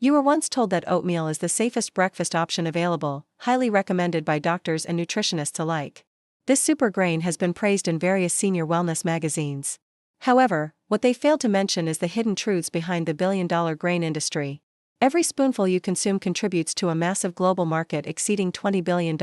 You were once told that oatmeal is the safest breakfast option available, highly recommended by doctors and nutritionists alike. This super grain has been praised in various senior wellness magazines. However, what they failed to mention is the hidden truths behind the billion-dollar grain industry. Every spoonful you consume contributes to a massive global market exceeding $20 billion.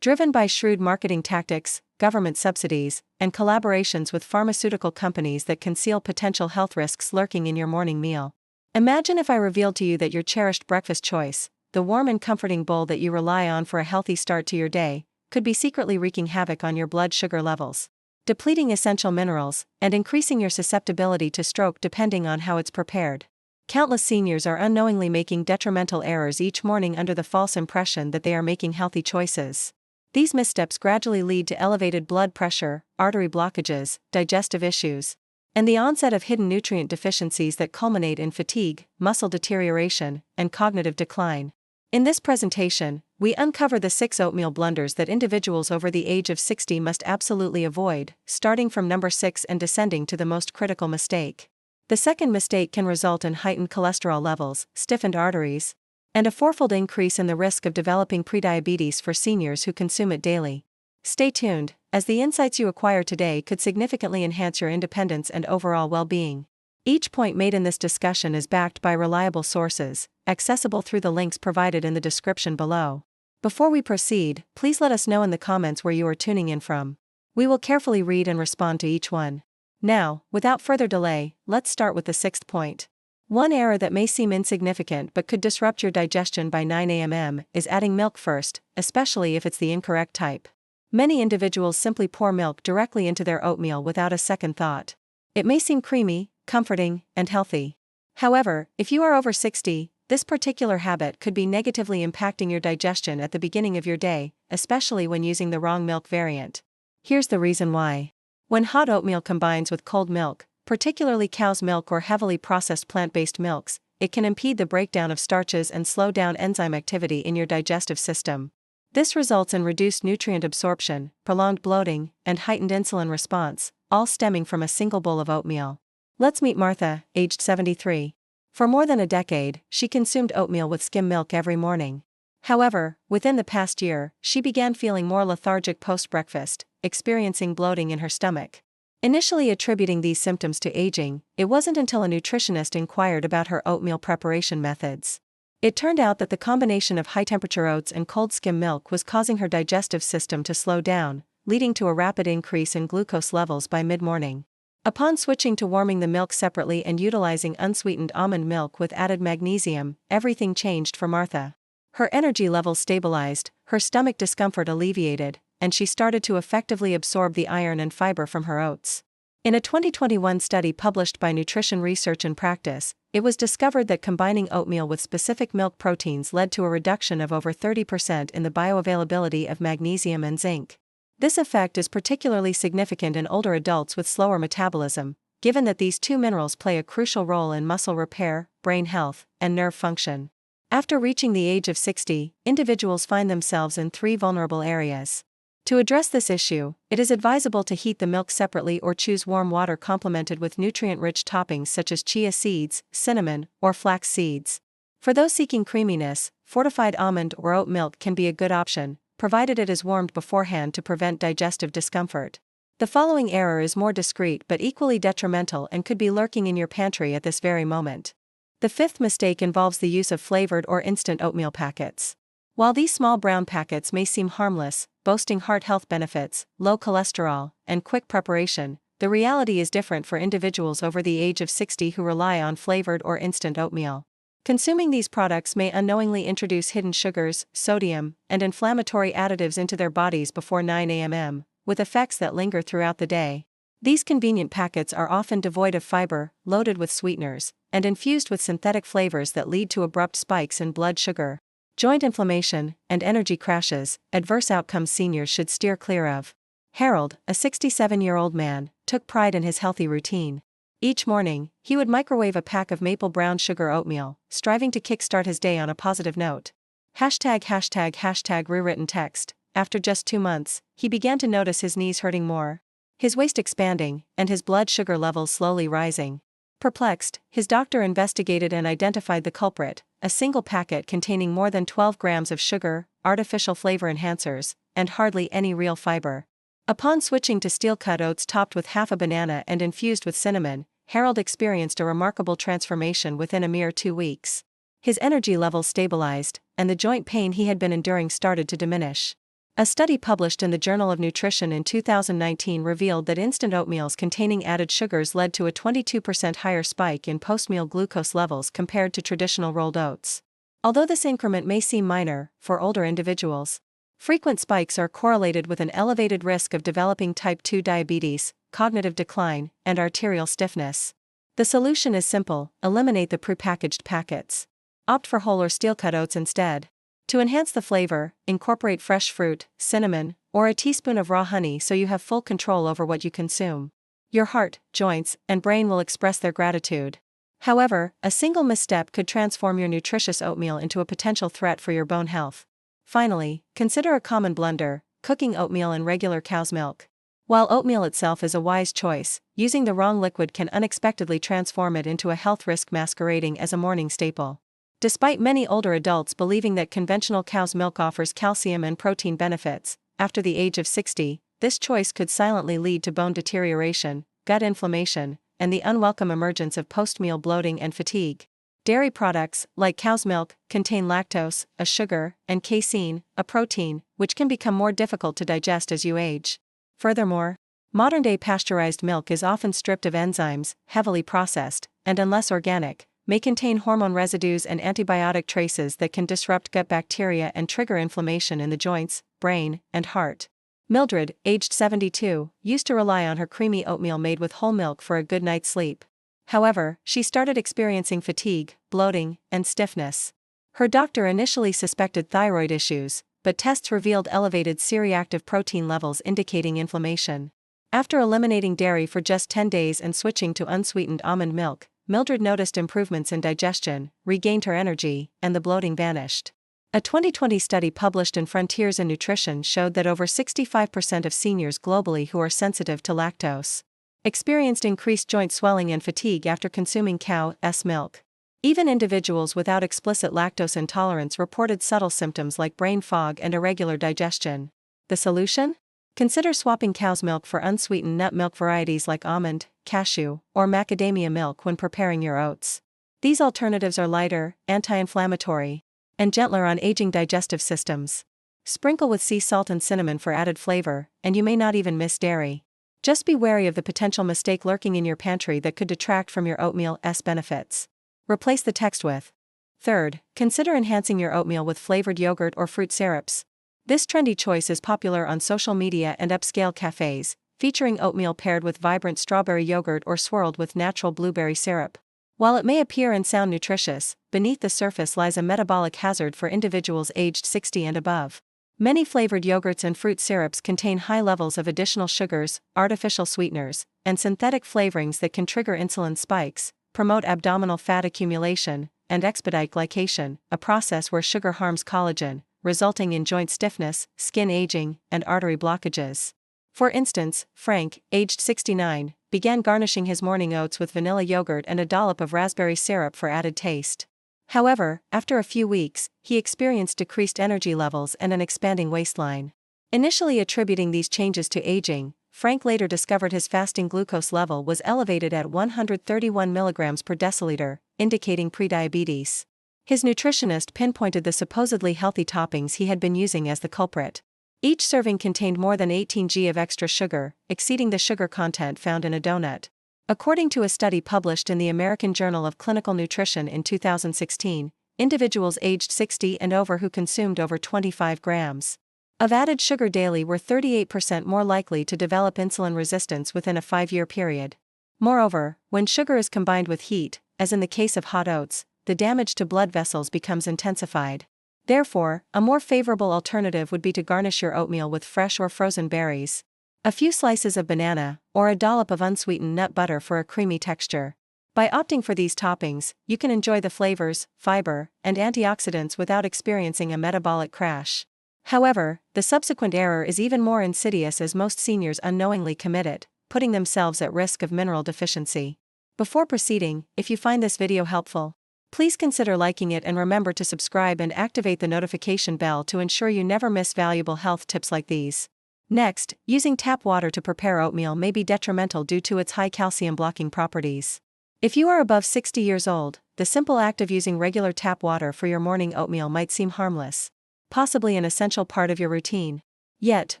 Driven by shrewd marketing tactics, government subsidies, and collaborations with pharmaceutical companies that conceal potential health risks lurking in your morning meal. Imagine if I revealed to you that your cherished breakfast choice, the warm and comforting bowl that you rely on for a healthy start to your day, could be secretly wreaking havoc on your blood sugar levels, depleting essential minerals, and increasing your susceptibility to stroke depending on how it's prepared. Countless seniors are unknowingly making detrimental errors each morning under the false impression that they are making healthy choices. These missteps gradually lead to elevated blood pressure, artery blockages, digestive issues, and the onset of hidden nutrient deficiencies that culminate in fatigue, muscle deterioration, and cognitive decline. In this presentation, we uncover the 6 oatmeal blunders that individuals over the age of 60 must absolutely avoid, starting from number 6 and descending to the most critical mistake. The second mistake can result in heightened cholesterol levels, stiffened arteries, and a fourfold increase in the risk of developing prediabetes for seniors who consume it daily. Stay tuned, as the insights you acquire today could significantly enhance your independence and overall well-being. Each point made in this discussion is backed by reliable sources, accessible through the links provided in the description below. Before we proceed, please let us know in the comments where you are tuning in from. We will carefully read and respond to each one. Now, without further delay, let's start with the 6th point. One error that may seem insignificant but could disrupt your digestion by 9 a.m. is adding milk first, especially if it's the incorrect type. Many individuals simply pour milk directly into their oatmeal without a second thought. It may seem creamy, comforting, and healthy. However, if you are over 60, this particular habit could be negatively impacting your digestion at the beginning of your day, especially when using the wrong milk variant. Here's the reason why. When hot oatmeal combines with cold milk, particularly cow's milk or heavily processed plant-based milks, it can impede the breakdown of starches and slow down enzyme activity in your digestive system. This results in reduced nutrient absorption, prolonged bloating, and heightened insulin response, all stemming from a single bowl of oatmeal. Let's meet Martha, aged 73. For more than a decade, she consumed oatmeal with skim milk every morning. However, within the past year, she began feeling more lethargic post-breakfast, experiencing bloating in her stomach. Initially attributing these symptoms to aging, it wasn't until a nutritionist inquired about her oatmeal preparation methods. It turned out that the combination of high-temperature oats and cold skim milk was causing her digestive system to slow down, leading to a rapid increase in glucose levels by mid-morning. Upon switching to warming the milk separately and utilizing unsweetened almond milk with added magnesium, everything changed for Martha. Her energy levels stabilized, her stomach discomfort alleviated, and she started to effectively absorb the iron and fiber from her oats. In a 2021 study published by Nutrition Research and Practice, it was discovered that combining oatmeal with specific milk proteins led to a reduction of over 30% in the bioavailability of magnesium and zinc. This effect is particularly significant in older adults with slower metabolism, given that these two minerals play a crucial role in muscle repair, brain health, and nerve function. After reaching the age of 60, individuals find themselves in 3 vulnerable areas. To address this issue, it is advisable to heat the milk separately or choose warm water complemented with nutrient-rich toppings such as chia seeds, cinnamon, or flax seeds. For those seeking creaminess, fortified almond or oat milk can be a good option, provided it is warmed beforehand to prevent digestive discomfort. The following error is more discreet but equally detrimental and could be lurking in your pantry at this very moment. The 5th mistake involves the use of flavored or instant oatmeal packets. While these small brown packets may seem harmless, boasting heart health benefits, low cholesterol, and quick preparation, the reality is different for individuals over the age of 60 who rely on flavored or instant oatmeal. Consuming these products may unknowingly introduce hidden sugars, sodium, and inflammatory additives into their bodies before 9 a.m., with effects that linger throughout the day. These convenient packets are often devoid of fiber, loaded with sweeteners, and infused with synthetic flavors that lead to abrupt spikes in blood sugar, joint inflammation, and energy crashes, adverse outcomes seniors should steer clear of. Harold, a 67-year-old man, took pride in his healthy routine. Each morning, he would microwave a pack of maple brown sugar oatmeal, striving to kickstart his day on a positive note. ##### rewritten text. After just 2 months, he began to notice his knees hurting more, his waist expanding, and his blood sugar levels slowly rising. Perplexed, his doctor investigated and identified the culprit, a single packet containing more than 12 grams of sugar, artificial flavor enhancers, and hardly any real fiber. Upon switching to steel-cut oats topped with half a banana and infused with cinnamon, Harold experienced a remarkable transformation within a mere 2 weeks. His energy levels stabilized, and the joint pain he had been enduring started to diminish. A study published in the Journal of Nutrition in 2019 revealed that instant oatmeals containing added sugars led to a 22% higher spike in post-meal glucose levels compared to traditional rolled oats. Although this increment may seem minor, for older individuals, frequent spikes are correlated with an elevated risk of developing type 2 diabetes, cognitive decline, and arterial stiffness. The solution is simple: eliminate the prepackaged packets. Opt for whole or steel-cut oats instead. To enhance the flavor, incorporate fresh fruit, cinnamon, or a teaspoon of raw honey so you have full control over what you consume. Your heart, joints, and brain will express their gratitude. However, a single misstep could transform your nutritious oatmeal into a potential threat for your bone health. Finally, consider a common blunder: cooking oatmeal in regular cow's milk. While oatmeal itself is a wise choice, using the wrong liquid can unexpectedly transform it into a health risk masquerading as a morning staple. Despite many older adults believing that conventional cow's milk offers calcium and protein benefits, after the age of 60, this choice could silently lead to bone deterioration, gut inflammation, and the unwelcome emergence of post-meal bloating and fatigue. Dairy products, like cow's milk, contain lactose, a sugar, and casein, a protein, which can become more difficult to digest as you age. Furthermore, modern-day pasteurized milk is often stripped of enzymes, heavily processed, and unless organic, may contain hormone residues and antibiotic traces that can disrupt gut bacteria and trigger inflammation in the joints, brain, and heart. Mildred, aged 72, used to rely on her creamy oatmeal made with whole milk for a good night's sleep. However, she started experiencing fatigue, bloating, and stiffness. Her doctor initially suspected thyroid issues, but tests revealed elevated C-reactive protein levels indicating inflammation. After eliminating dairy for just 10 days and switching to unsweetened almond milk, Mildred noticed improvements in digestion, regained her energy, and the bloating vanished. A 2020 study published in Frontiers in Nutrition showed that over 65% of seniors globally who are sensitive to lactose experienced increased joint swelling and fatigue after consuming cow's milk. Even individuals without explicit lactose intolerance reported subtle symptoms like brain fog and irregular digestion. The solution? Consider swapping cow's milk for unsweetened nut milk varieties like almond, cashew, or macadamia milk when preparing your oats. These alternatives are lighter, anti-inflammatory, and gentler on aging digestive systems. Sprinkle with sea salt and cinnamon for added flavor, and you may not even miss dairy. Just be wary of the potential mistake lurking in your pantry that could detract from your oatmeal's benefits. Replace the text with. Third, consider enhancing your oatmeal with flavored yogurt or fruit syrups. This trendy choice is popular on social media and upscale cafes, featuring oatmeal paired with vibrant strawberry yogurt or swirled with natural blueberry syrup. While it may appear and sound nutritious, beneath the surface lies a metabolic hazard for individuals aged 60 and above. Many flavored yogurts and fruit syrups contain high levels of additional sugars, artificial sweeteners, and synthetic flavorings that can trigger insulin spikes, promote abdominal fat accumulation, and expedite glycation, a process where sugar harms collagen, resulting in joint stiffness, skin aging, and artery blockages. For instance, Frank, aged 69, began garnishing his morning oats with vanilla yogurt and a dollop of raspberry syrup for added taste. However, after a few weeks, he experienced decreased energy levels and an expanding waistline. Initially attributing these changes to aging, Frank later discovered his fasting glucose level was elevated at 131 mg per deciliter, indicating prediabetes. His nutritionist pinpointed the supposedly healthy toppings he had been using as the culprit. Each serving contained more than 18 g of extra sugar, exceeding the sugar content found in a donut. According to a study published in the American Journal of Clinical Nutrition in 2016, individuals aged 60 and over who consumed over 25 grams of added sugar daily were 38% more likely to develop insulin resistance within a 5-year period. Moreover, when sugar is combined with heat, as in the case of hot oats, the damage to blood vessels becomes intensified. Therefore, a more favorable alternative would be to garnish your oatmeal with fresh or frozen berries, a few slices of banana, or a dollop of unsweetened nut butter for a creamy texture. By opting for these toppings, you can enjoy the flavors, fiber, and antioxidants without experiencing a metabolic crash. However, the subsequent error is even more insidious as most seniors unknowingly commit it, putting themselves at risk of mineral deficiency. Before proceeding, if you find this video helpful, please consider liking it and remember to subscribe and activate the notification bell to ensure you never miss valuable health tips like these. Next, using tap water to prepare oatmeal may be detrimental due to its high calcium blocking properties. If you are above 60 years old, the simple act of using regular tap water for your morning oatmeal might seem harmless, possibly an essential part of your routine. Yet,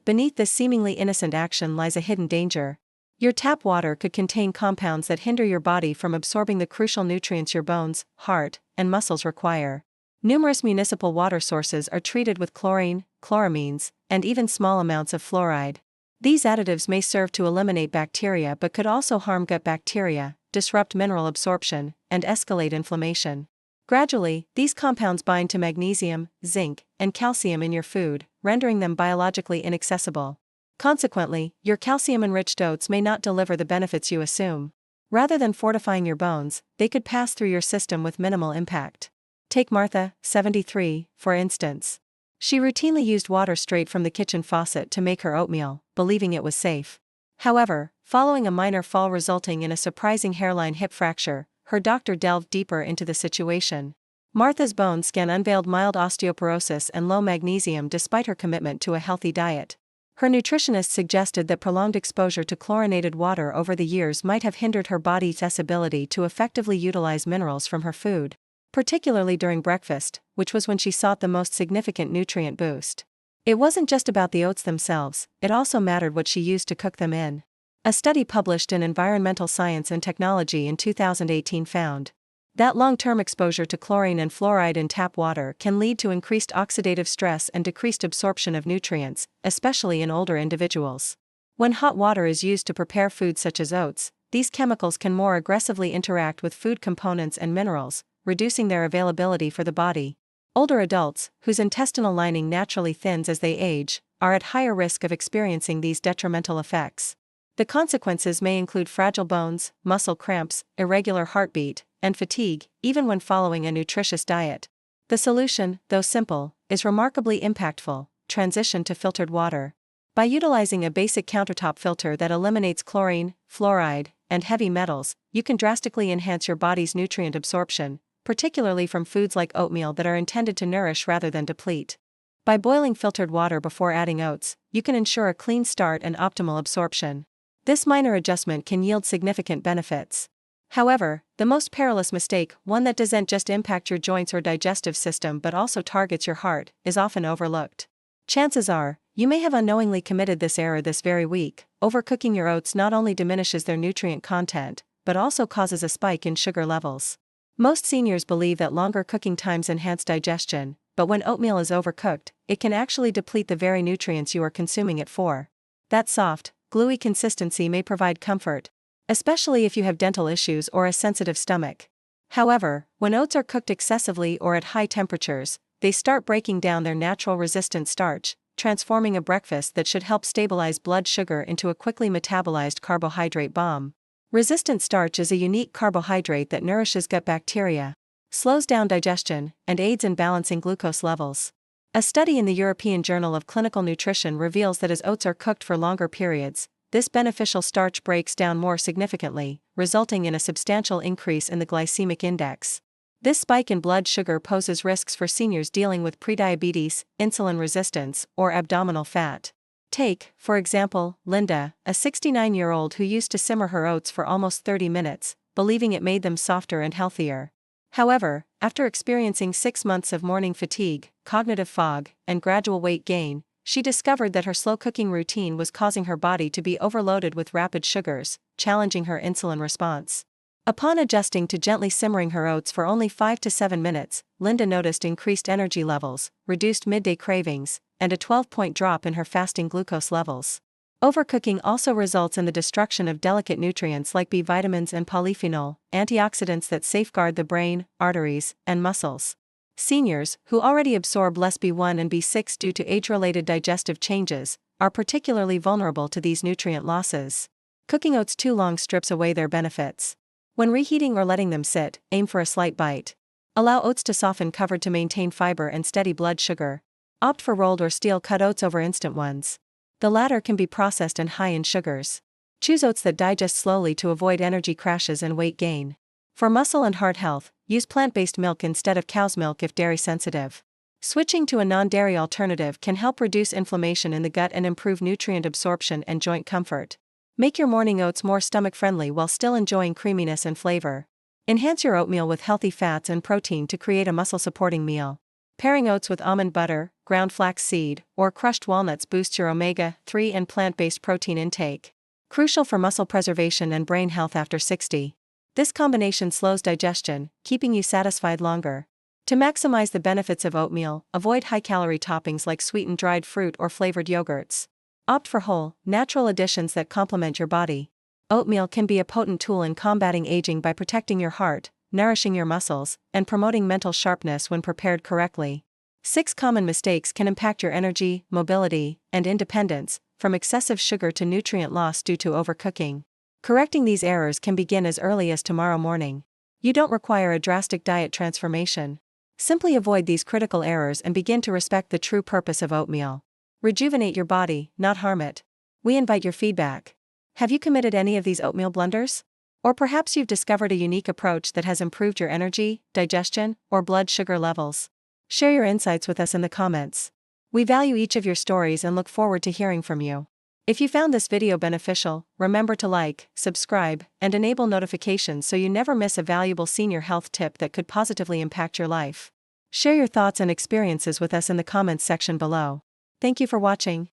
beneath this seemingly innocent action lies a hidden danger. Your tap water could contain compounds that hinder your body from absorbing the crucial nutrients your bones, heart, and muscles require. Numerous municipal water sources are treated with chlorine, chloramines, and even small amounts of fluoride. These additives may serve to eliminate bacteria but could also harm gut bacteria, disrupt mineral absorption, and escalate inflammation. Gradually, these compounds bind to magnesium, zinc, and calcium in your food, rendering them biologically inaccessible. Consequently, your calcium-enriched oats may not deliver the benefits you assume. Rather than fortifying your bones, they could pass through your system with minimal impact. Take Martha, 73, for instance. She routinely used water straight from the kitchen faucet to make her oatmeal, believing it was safe. However, following a minor fall resulting in a surprising hairline hip fracture, her doctor delved deeper into the situation. Martha's bone scan unveiled mild osteoporosis and low magnesium despite her commitment to a healthy diet. Her nutritionist suggested that prolonged exposure to chlorinated water over the years might have hindered her body's ability to effectively utilize minerals from her food, particularly during breakfast, which was when she sought the most significant nutrient boost. It wasn't just about the oats themselves, it also mattered what she used to cook them in. A study published in Environmental Science and Technology in 2018 found that long-term exposure to chlorine and fluoride in tap water can lead to increased oxidative stress and decreased absorption of nutrients, especially in older individuals. When hot water is used to prepare foods such as oats, these chemicals can more aggressively interact with food components and minerals, reducing their availability for the body. Older adults, whose intestinal lining naturally thins as they age, are at higher risk of experiencing these detrimental effects. The consequences may include fragile bones, muscle cramps, irregular heartbeat, and fatigue, even when following a nutritious diet. The solution, though simple, is remarkably impactful: transition to filtered water. By utilizing a basic countertop filter that eliminates chlorine, fluoride, and heavy metals, you can drastically enhance your body's nutrient absorption, particularly from foods like oatmeal that are intended to nourish rather than deplete. By boiling filtered water before adding oats, you can ensure a clean start and optimal absorption. This minor adjustment can yield significant benefits. However, the most perilous mistake, one that doesn't just impact your joints or digestive system but also targets your heart, is often overlooked. Chances are, you may have unknowingly committed this error this very week. Overcooking your oats not only diminishes their nutrient content, but also causes a spike in sugar levels. Most seniors believe that longer cooking times enhance digestion, but when oatmeal is overcooked, it can actually deplete the very nutrients you are consuming it for. That soft, gluey consistency may provide comfort, especially if you have dental issues or a sensitive stomach. However, when oats are cooked excessively or at high temperatures, they start breaking down their natural resistant starch, transforming a breakfast that should help stabilize blood sugar into a quickly metabolized carbohydrate bomb. Resistant starch is a unique carbohydrate that nourishes gut bacteria, slows down digestion, and aids in balancing glucose levels. A study in the European Journal of Clinical Nutrition reveals that as oats are cooked for longer periods, this beneficial starch breaks down more significantly, resulting in a substantial increase in the glycemic index. This spike in blood sugar poses risks for seniors dealing with prediabetes, insulin resistance, or abdominal fat. Take, for example, Linda, a 69-year-old who used to simmer her oats for almost 30 minutes, believing it made them softer and healthier. However, after experiencing 6 months of morning fatigue, cognitive fog, and gradual weight gain, she discovered that her slow cooking routine was causing her body to be overloaded with rapid sugars, challenging her insulin response. Upon adjusting to gently simmering her oats for only 5 to 7 minutes, Linda noticed increased energy levels, reduced midday cravings, and a 12-point drop in her fasting glucose levels. Overcooking also results in the destruction of delicate nutrients like B vitamins and polyphenol, antioxidants that safeguard the brain, arteries, and muscles. Seniors, who already absorb less B1 and B6 due to age-related digestive changes, are particularly vulnerable to these nutrient losses. Cooking oats too long strips away their benefits. When reheating or letting them sit, aim for a slight bite. Allow oats to soften covered to maintain fiber and steady blood sugar. Opt for rolled or steel-cut oats over instant ones. The latter can be processed and high in sugars. Choose oats that digest slowly to avoid energy crashes and weight gain. For muscle and heart health, use plant-based milk instead of cow's milk if dairy sensitive. Switching to a non-dairy alternative can help reduce inflammation in the gut and improve nutrient absorption and joint comfort. Make your morning oats more stomach-friendly while still enjoying creaminess and flavor. Enhance your oatmeal with healthy fats and protein to create a muscle-supporting meal. Pairing oats with almond butter, ground flax seed, or crushed walnuts boosts your omega-3 and plant-based protein intake. Crucial for muscle preservation and brain health after 60. This combination slows digestion, keeping you satisfied longer. To maximize the benefits of oatmeal, avoid high-calorie toppings like sweetened dried fruit or flavored yogurts. Opt for whole, natural additions that complement your body. Oatmeal can be a potent tool in combating aging by protecting your heart, nourishing your muscles, and promoting mental sharpness when prepared correctly. 6 common mistakes can impact your energy, mobility, and independence, from excessive sugar to nutrient loss due to overcooking. Correcting these errors can begin as early as tomorrow morning. You don't require a drastic diet transformation. Simply avoid these critical errors and begin to respect the true purpose of oatmeal. Rejuvenate your body, not harm it. We invite your feedback. Have you committed any of these oatmeal blunders? Or perhaps you've discovered a unique approach that has improved your energy, digestion, or blood sugar levels. Share your insights with us in the comments. We value each of your stories and look forward to hearing from you. If you found this video beneficial, remember to like, subscribe, and enable notifications so you never miss a valuable senior health tip that could positively impact your life. Share your thoughts and experiences with us in the comments section below. Thank you for watching.